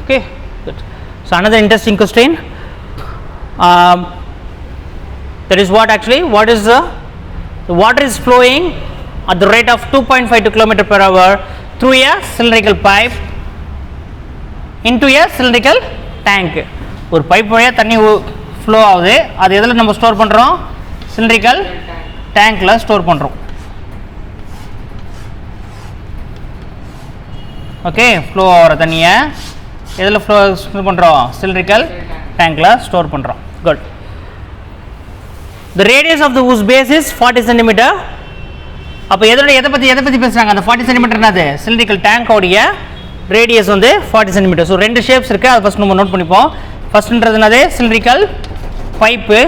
Okay, good. So another interesting question. That is what actually, what is the water is flowing at the rate of 2.52 km per hour through a cylindrical pipe into a cylindrical tank. ஒரு pipe வழியாக தண்ணி flow ஆகுது, அது எதில் நம்ம store பண்ணுறோம்? Cylindrical டேங்க்கில் store பண்ணுறோம். ஓகே, ஃப்ளோ ஆகிற தண்ணியை எதில் ஃப்ளோ பண்ணுறோம்? சிலிண்ட்ரிக்கல் டேங்க்கில் ஸ்டோர் பண்ணுறோம். Good. The radius of the whose base is 40 cm. அப்போ எதை பற்றி பேசுகிறாங்க? அந்த 40 cm என்னது? சிலிண்ட்ரிக்கல் டேங்கோடைய ரேடியஸ் வந்து 40 cm. ஸோ ரெண்டு ஷேப்ஸ் இருக்குது, அதை ஃபஸ்ட் நம்ம நோட் பண்ணிப்போம். ஃபஸ்ட்டுன்றது என்னது? சிலிண்ட்ரிக்கல் பைப்பு,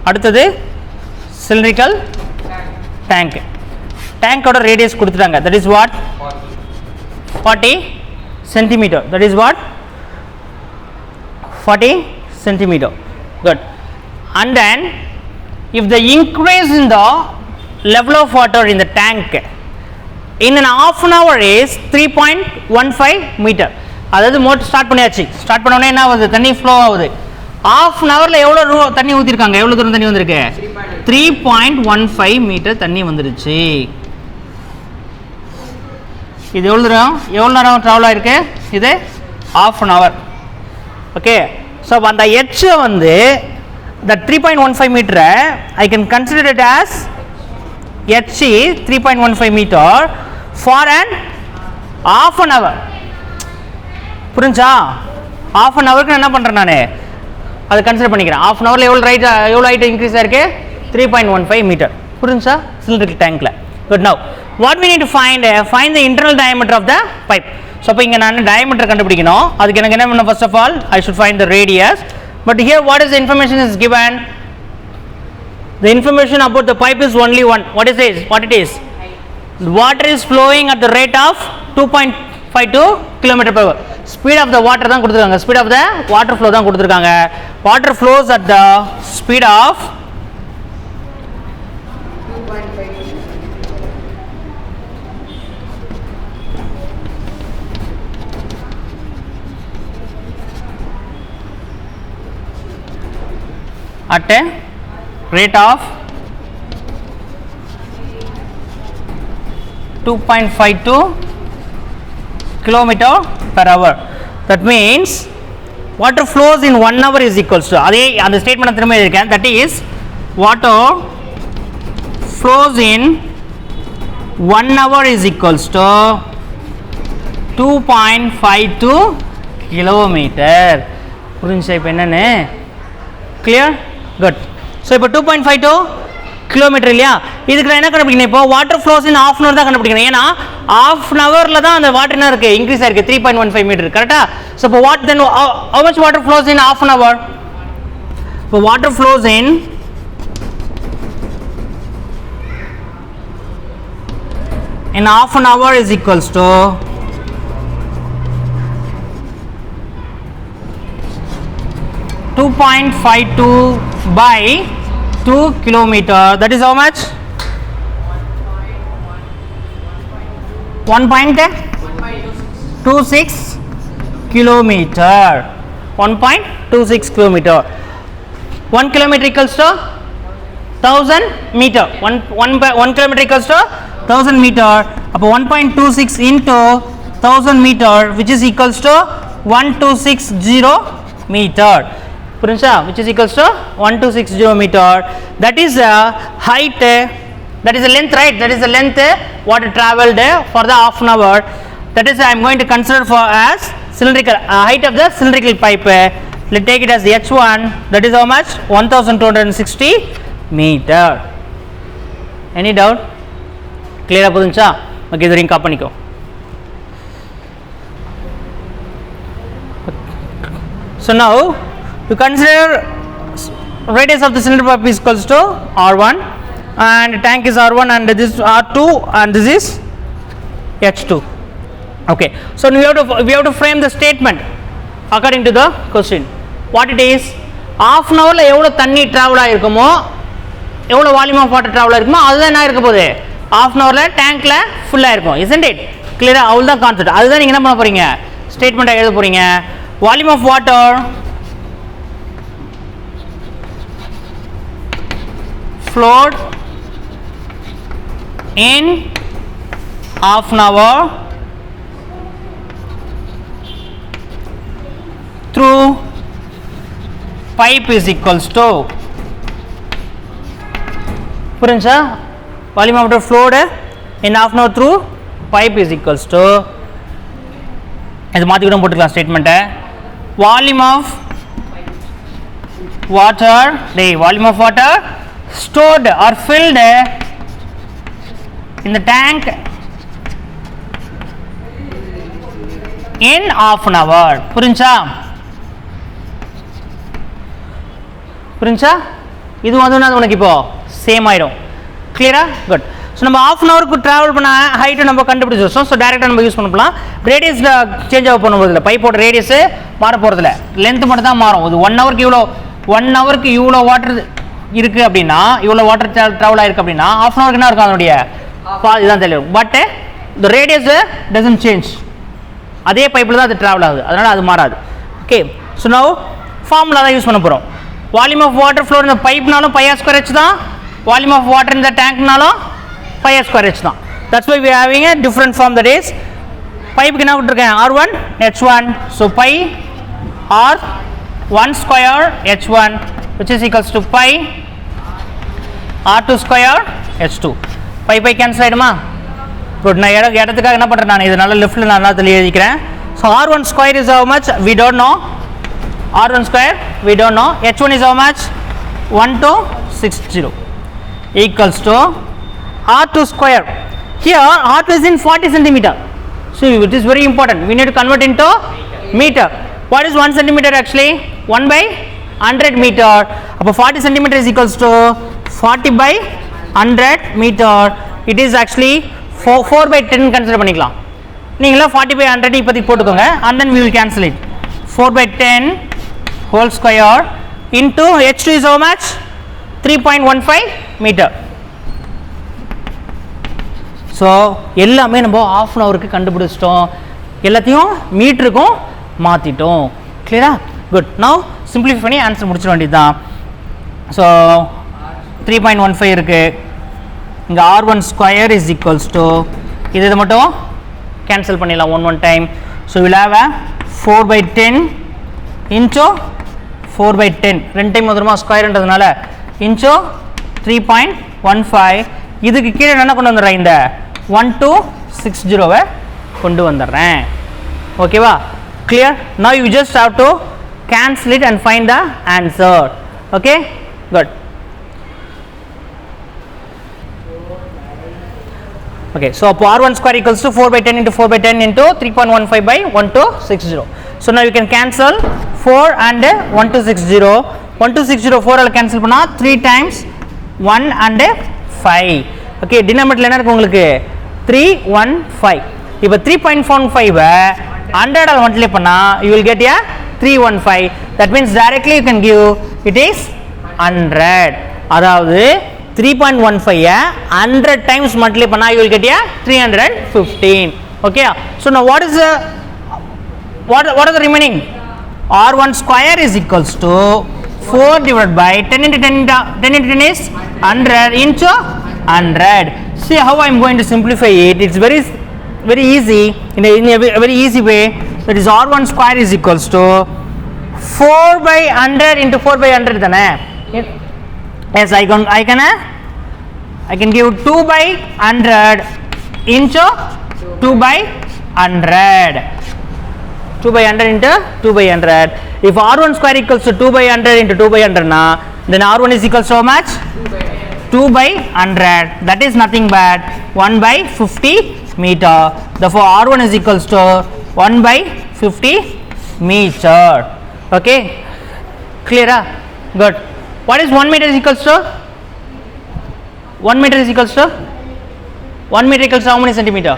அடுத்தது சிலிண்ட்ரிக்கல் டேங்க். டேங்கோட ரேடியஸ் கொடுத்துட்டாங்க. That is what? 40 cm. That is what? 40 cm. Good. And then if the increase in the level of water in the tank in an half an hour is 3.15 meter. அதாவது motor start பண்ணியாச்சு. Start பண்ணோடனே என்ன ஆகுது? தண்ணி flow ஆகுது. half an hourல எவ்வளோ தண்ணி ஊற்றிருக்காங்க? எவ்வளோ தூரம் தண்ணி வந்திருக்கு? 3.15 மீட்டர் தண்ணி வந்துருச்சு. இது எவ்வளோ தூரம், எவ்வளோ நேரம் ட்ராவல் ஆகிருக்கு? இது half an hour. Okay, so அந்த எச்சை வந்து the 3.15 meter I can consider it as h is 3.15 meter for an half an hour. புரிஞ்சா? half an hour என்ன பண்ணுறேன் நான்? அதை கன்சிடர் பண்ணிக்கிறேன். half an hourல எவ்வளோ ஹைட் இன்க்ரீஸ் ஆயிருக்கு? 3.15 மீட்டர். புரிஞ்சா? சிலிண்டரிக்கல் டேங்க்ல. Good. Now what we need to find the internal diameter of the pipe. So அப்போ இங்கே நான் diameter கண்டுபிடிக்கணும். அதுக்கு எனக்கு என்ன பண்ணணும்? first of all I should find the radius. But here what is the information is given? The information about the pipe is only one. What is this? What it is? The water is flowing at the rate of 2.52 km per hour. Speed of the water தான் கொடுத்துருக்காங்க. Speed of the water flow தான் கொடுத்துருக்காங்க. Water flows at the speed of 2.52 at a rate of 2.52 kilometer per hour. That means water flows in 1 hour is equals to, அதே அந்த statement திரும்ப எழுதிருக்கேன். that is water flows in 1 hour is equals to 2.52 kilometer. புரிஞ்சா இப்போ என்னன்னு? clear? good. So இப்போ 2.52 kilometre இல்லையா? இதுக்கு நான் என்ன கண்டுபிடிக்கணும்? இப்போ water flows in half an hour தான் கண்டுபிடிக்கணும். ஏன்னா half an hourல தான் அந்த வாட்டர் என்ன இருக்குது? இன்க்ரீஸ் ஆயிருக்கு 3.15 மீட்டர். கரெக்டா? ஸோ இப்போ what then how much water flows in half an hour? இப்போ water flows in half an hour is equals to 2.52 by 2 kilometer. That is how much? 1.26 kilometer. 1.26 kilometer. 1 kilometer equals to 1000 meter. 1 kilometer equals to 1000 meter. அப்போ 1.26 into 1000 meter, which is equals to 1260 meter. புரிஞ்சா? which is equals to 1260 meter. That is the height, that is the length, right? That is the length water traveled for the half an hour. That is I am going to consider for as cylindrical height of the cylindrical pipe. Let's take it as the h1. That is how much? 1260 meter. Any doubt? clear புரிஞ்சா? okay, இது ring பண்ணிக்கோ. So now to consider radius of the cylinder pipe is equals to r1 and tank is r1 and this is r2 and this is h2. okay, so we have to frame the statement according to the question. what it is? half an hourல எவ்வளவு தண்ணி travel ஆயிருக்குமோ, எவ்வளவு volume of water travel ஆயிருக்குமோ அதுதான் என்ன இருக்க போகுது? half an hourல tankல full ஆயிருக்கும். isn't it? clear? அவ்வளவுதான் concept. அதுதான் நீங்க என்ன பண்ண போறீங்க? ஸ்டேட்மெண்ட்டை எழுத போறீங்க. volume of water flowed in half an hour through pipe is equals to புரிஞ்சா volume of water flowed in half an hour through pipe is equals to இது மாத்தி கூட போட்டுக்கலாம் statement volume of water stored or filled in the tank in half an hour புரிஞ்சா இது வந்து உனக்கு இப்போ சேம் ஆயிடும் கிளியரா குட் ஸோ நம்ம half an hour ட்ராவல் பண்ண ஹைட்டு நம்ம கண்டுபிடிச்சிருச்சோம் ஸோ டேரெக்டாக நம்ம யூஸ் பண்ணலாம் ரேடியஸ் சேஞ்ச் ஆக பண்ணும்போது பைப்போட ரேடியஸ் மாற போகிறதில்ல லென்த் மட்டும் தான் மாறும் இது 1 ஹவருக்கு இவ்வளோ வாட்டர் இருக்குது அப்படின்னா இவ்வளோ வாட்டர் ட்ராவல் ஆயிருக்கு அப்படின்னா half an hour என்ன இருக்கும் அதனுடைய இதுதான் தெரியும் but the radius doesn't change அதே பைப்பில் தான் அது ட்ராவல் ஆகுது அதனால் அது மாறாது ஓகே ஸோ நவ் ஃபார்முலா தான் யூஸ் பண்ண போகிறோம் வால்யூம் ஆஃப் வாட்டர் ஃப்ளோ இந்த பைப்னாலும் பை ஆர் ஸ்கொயர் ஹெச் தான் வால்யூம் ஆஃப் வாட்டர் இந்த டேங்க்னாலும் பை ஆர் ஸ்கொயர் ஹெச் தான் that's why we are having a different form that is பைப்புக்கு என்ன விட்டுருக்கேன் R1 H1 so pi R1 square H1 which is equals to pi R2 square H2 pi cancel ஆகிடுமா good நான் இடத்துக்காக என்ன பண்ணுறேன் நான் இது நல்லா லெஃப்ட்டில் நான் நல்லா தெளிய எழுதிக்கிறேன் so R1 square is how much we don't know R1 square we don't know H1 is how much 1260 equals to R2 square here R2 is in 40 centimeter so it is very important we need to convert into meter what is 1 centimeter actually 1 by 100 meter அப்போ 40 centimeter is equals to 40 by 100 meter it is actually 4 by 10 consider பண்ணிக்கலாம் நீங்களா 40 by 100 இப்போதைக்கு போட்டுக்கோங்க and then we will cancel it 4 by 10 whole square into H2 is how much 3.15 meter so எல்லாமே நம்ம half an hour க்கு கண்டுபிடிச்சிட்டோம் எல்லாத்தையும் மீட்டருக்கும் மாத்திட்டோம் clear good now simplify பண்ணி ஆன்சர் முடிச்சிட வேண்டியதுதான் so 3.15 இருக்கு இங்க R1 square is equals to இது மட்டும் cancel பண்ணிடலாம் one time so we'll have a 4 by 10 into 4 by 10 ரெண்டு டைம் வந்துருமா ஸ்கொயர்ன்றதுனால into 3.15 இதுக்கு கீழே என்ன கொண்டு வந்துடுறேன் இந்த 1260 கொண்டு வந்துடுறேன் ஓகேவா clear now you just have to cancel it and find the answer okay good okay so R1 square equals to 4 by 10 into 4 by 10 into 3.15 by 1260 so now you can cancel 4 and 1260 4 all cancel பண்ணா 3 times 1 and 5 okay denominator என்ன இருக்கு உங்களுக்கு 315 இப்போ 3.15 100 all multiply பண்ணா you will get a 315 that means directly you can give it is 100 அதாவது 3.15 100 times multiply பண்ணா you will get a 315 okay so now what is the what are the remaining R1 square is equals to 4 divided by 10 into 10 is 100 into 100 see how I am going to simplify it it's very easy in a very easy way that is R1 square is equals to 4 by 100 into 4 by 100 தானே yes I can give 2 by 100 into 2 by 100 2 by 100 into 2 by 100 if R1 square equals to 2 by 100 into 2 by 100 na then R1 is equals to how much 2 by 100 that is nothing but 1 by 50 meter therefore R1 is equals to 1 by 50 meter okay clear good what is 1 meter is equals to 1 meter is equals to 1 meter equals to how many centimeter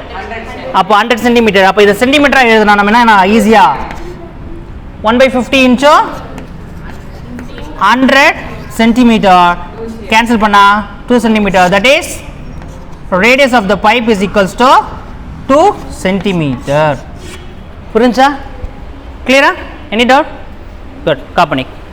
அப்போ 100 centimeter அப்போ இதை சென்டிமீட்டரா எழுதுனா நம்ம என்ன ஈஸியா 1 by 50 into 100 centimeter cancel பண்ணா 2 centimeter that is radius of the pipe is equals to 2 centimeter புரிஞ்சா clear Any doubt? Good. Copper.